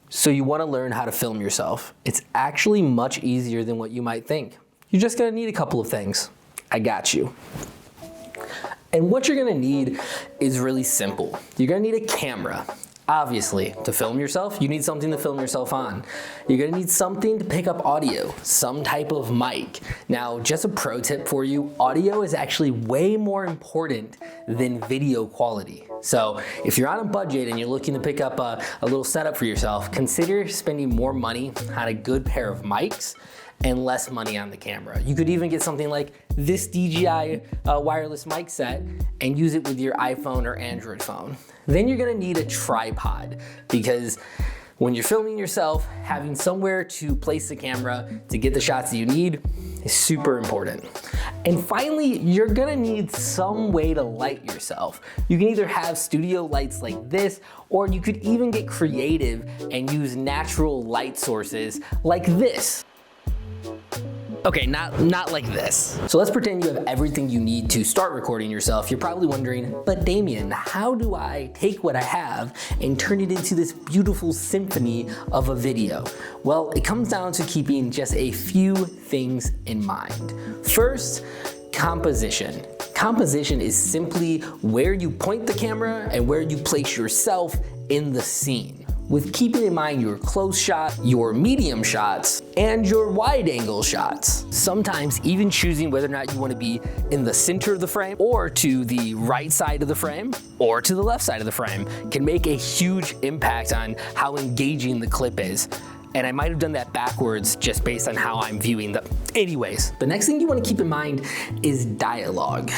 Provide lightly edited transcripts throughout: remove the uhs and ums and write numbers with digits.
So you want to learn how to film yourself. It's actually much easier than what you might think. You're just going to need a couple of things. I got you. And what you're going to need is really simple. You're going to need a camera. Obviously, to film yourself, you need something to film yourself on. You're gonna need something to pick up audio, some type of mic. Now, just a pro tip for you, audio is actually way more important than video quality. So if you're on a budget and you're looking to pick up a little setup for yourself, consider spending more money on a good pair of mics and less money on the camera. You could even get something like this DJI wireless mic set and use it with your iPhone or Android phone. Then you're gonna need a tripod, because when you're filming yourself, having somewhere to place the camera to get the shots that you need is super important. And finally, you're gonna need some way to light yourself. You can either have studio lights like this, or you could even get creative and use natural light sources like this. Okay, not like this. So let's pretend you have everything you need to start recording yourself. You're probably wondering, but Damien, how do I take what I have and turn it into this beautiful symphony of a video? Well, it comes down to keeping just a few things in mind. First, composition. Composition is simply where you point the camera and where you place yourself in the scene, with keeping in mind your close shot, your medium shots, and your wide angle shots. Sometimes even choosing whether or not you want to be in the center of the frame, or to the right side of the frame, or to the left side of the frame can make a huge impact on how engaging the clip is. And I might have done that backwards just based on how I'm viewing the... Anyways, the next thing you want to keep in mind is dialogue.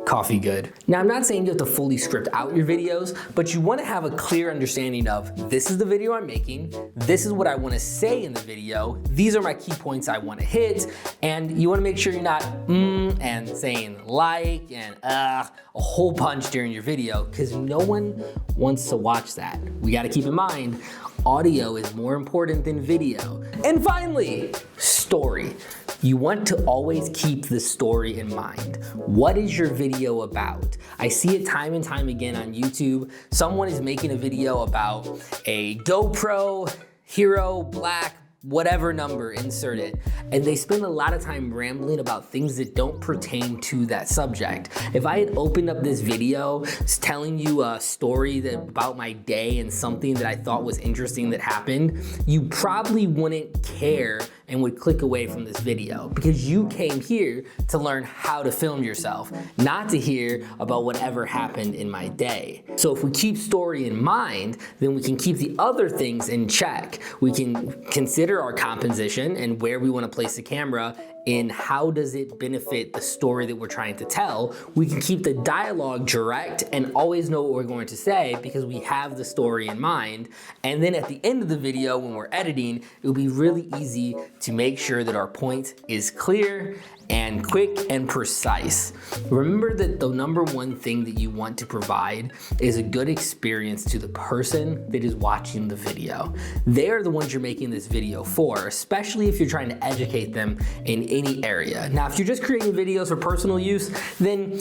Coffee good. Now, I'm not saying you have to fully script out your videos, but you want to have a clear understanding of, this is the video I'm making, this is what I want to say in the video, these are my key points I want to hit, and you want to make sure you're not and saying like and a whole bunch during your video, because no one wants to watch that. We got to keep in mind, audio is more important than video. And finally, story. You want to always keep the story in mind. What is your video about? I see it time and time again on YouTube. Someone is making a video about a GoPro Hero Black whatever number, insert it. And they spend a lot of time rambling about things that don't pertain to that subject. If I had opened up this video telling you a story about my day and something that I thought was interesting that happened, you probably wouldn't care and would click away from this video, because you came here to learn how to film yourself, not to hear about whatever happened in my day. So if we keep story in mind, then we can keep the other things in check. We can consider our composition and where we want to place the camera in how does it benefit the story that we're trying to tell. We can keep the dialogue direct and always know what we're going to say because we have the story in mind. And then at the end of the video, when we're editing, it'll be really easy to make sure that our point is clear and quick and precise. Remember that the number one thing that you want to provide is a good experience to the person that is watching the video. They're the ones you're making this video for, especially if you're trying to educate them in any area. Now, if you're just creating videos for personal use, then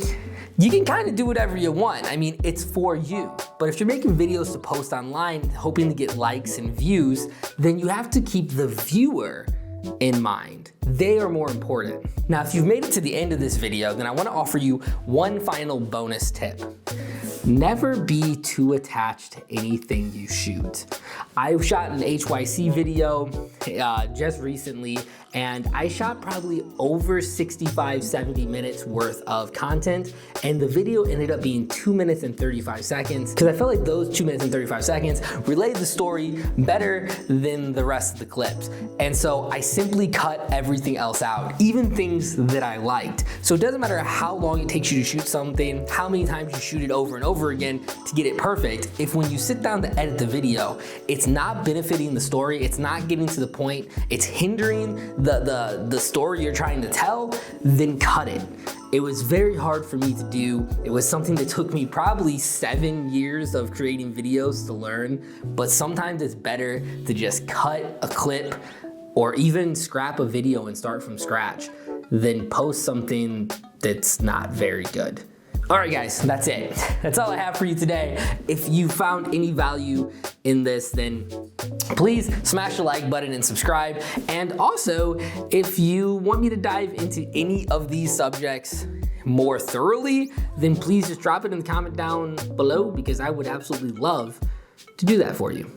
you can kind of do whatever you want. I mean, it's for you. But if you're making videos to post online, hoping to get likes and views, then you have to keep the viewer in mind. They are more important. Now, if you've made it to the end of this video, then I want to offer you one final bonus tip. Never be too attached to anything you shoot. I shot an HYC video just recently, and I shot probably over 65, 70 minutes worth of content, and the video ended up being 2 minutes and 35 seconds, because I felt like those 2 minutes and 35 seconds relayed the story better than the rest of the clips. And so I simply cut everything else out, even things that I liked. So it doesn't matter how long it takes you to shoot something, how many times you shoot it over and over again to get it perfect. If when you sit down to edit the video, it's not benefiting the story, it's not getting to the point, it's hindering the story you're trying to tell, then cut it. It was very hard for me to do. It was something that took me probably 7 years of creating videos to learn, but sometimes it's better to just cut a clip or even scrap a video and start from scratch than post something that's not very good. All right, guys, that's it. That's all I have for you today. If you found any value in this, then please smash the like button and subscribe. And also, if you want me to dive into any of these subjects more thoroughly, then please just drop it in the comment down below, because I would absolutely love to do that for you.